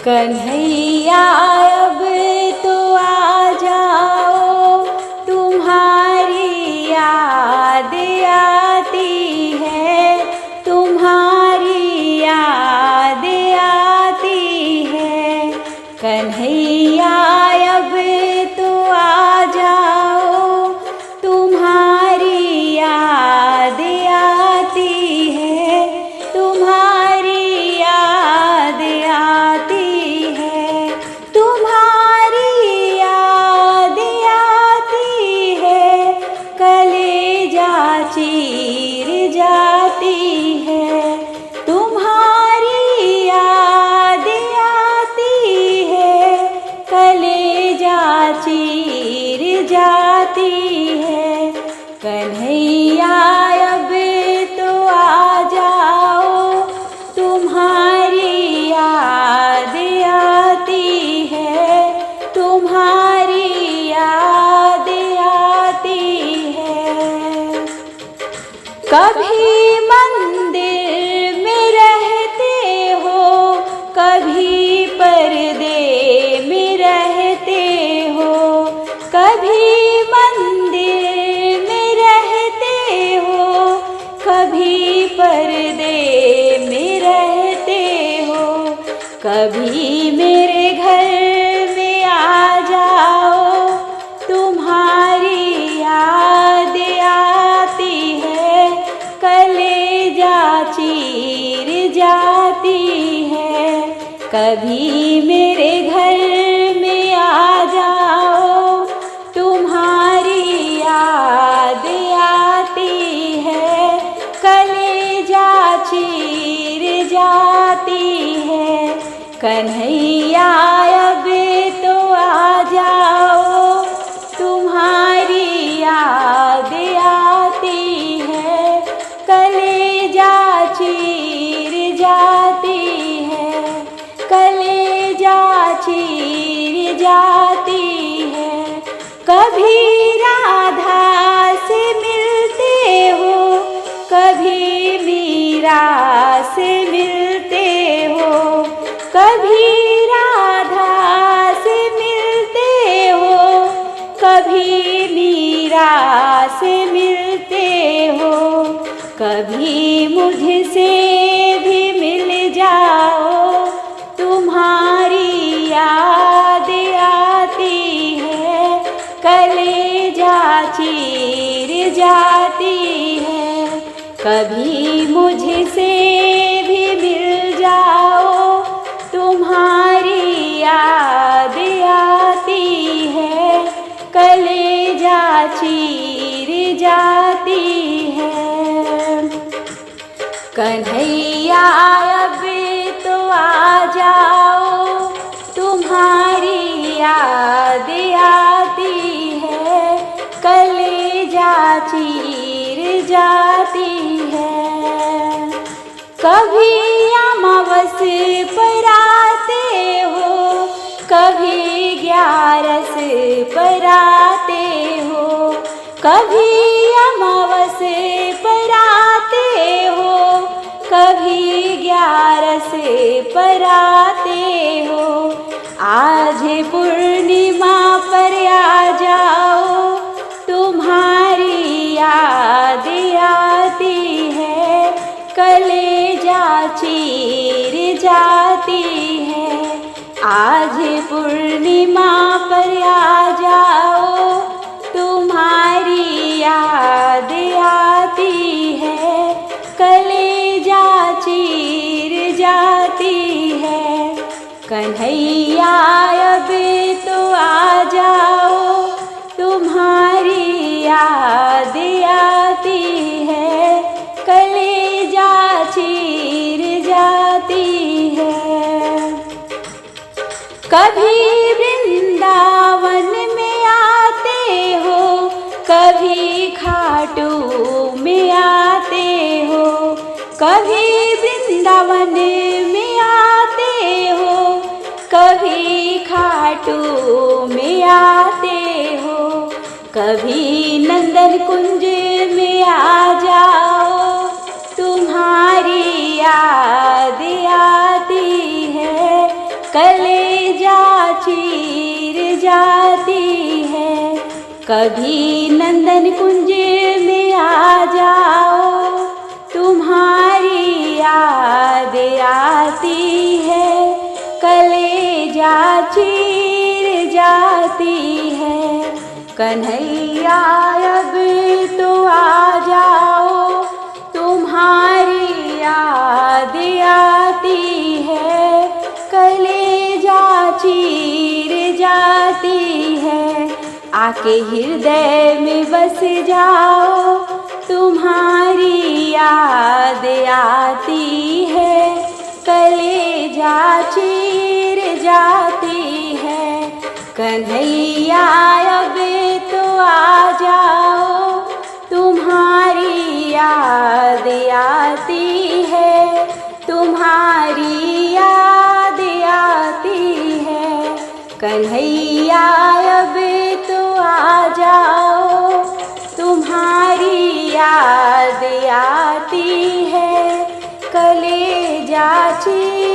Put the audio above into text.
कन्हैया अब तो आ जाओ, तुम्हारी याद आती है, तुम्हारी याद आती है। कन्हैया अब तो आ जाओ, तुम्हारी याद आती है, तुम्हारी याद आती है, तुम्हारी याद आती है। कलेजा चीर जाती है, तुम्हारी याद आती है, कलेजा चीर जाती है। कन्हैया अब तो आ जाओ, तुम्हारी याद आती है, तुम्हारी याद आती है। कभी मंदिर में रहते हो, कभी पर्दे में रहते हो, कभी मंदिर में रहते हो, कभी पर्दे में रहते हो। कभी मेरे घर में आ जाओ, तुम्हारी याद आती है, कलेजा चीर जाती है। कभी मेरे घर में आ जाओ, तुम्हारी याद आती है, कलेजा चीर जाती है। कन्हैया अब तो आ जाओ, तुम्हारी याद आती है, कलेजा चीर जाती है, कलेजा चीर जाती है। कभी राधा से मिलते हो, कभी मीरा से मिलते हो, कभी राधा से मिलते हो, कभी मीरा से मिलते हो। कभी मुझसे भी मिल जाओ, तुम्हारी याद आती है, कलेजा चीर जाती है। कभी मुझसे भी मिल जाओ, तुम्हारी याद आती है, कलेजा चीर जाती है। कन्हैया अब तो आ जाओ, तुम्हारी याद आती है, कलेजा चीर जाती है। कभी अमावस पर आते हो, कभी 11 पर आते हो, कभी अमावस पर आते हो, कभी 11 पर आते हो। आज पूर्णिमा पर आ जाओ, तुम्हारी याद आती है, कलेजा चीर जाती है। आज पूर्णिमा पर आ जाओ, तुम्हारी याद आती है, कलेजा चीर जाती है। कन्हैया अब तो आ जाओ, तुम्हारी याद आती है, कलेजा चीर जाती है। कभी वृंदावन में आते हो, कभी खाटू में आते हो, कभी वृंदावन में आते हो, कभी खाटू में आते हो। कभी नंदन कुंज में आ जाओ, तुम्हारी याद आती है, कलेजा चीर जाती है। कभी नंदन कुंज में आ जाओ, तुम्हारी याद आती है। कलेजा चीर जाती है। कन्हैया अब तो आ जाओ, तुम्हारी याद आती है। कलेजा चीर जाती है। आके हृदय में बस जाओ, तुम्हारी याद आती है। कलेजा चीर जाती है। कन्हैया अब तो आ जाओ, तुम्हारी याद आती है। तुम्हारी याद आती है। कन्हैया अब तो आ जाओ, तुम्हारी याद आती है। कलेजा चीर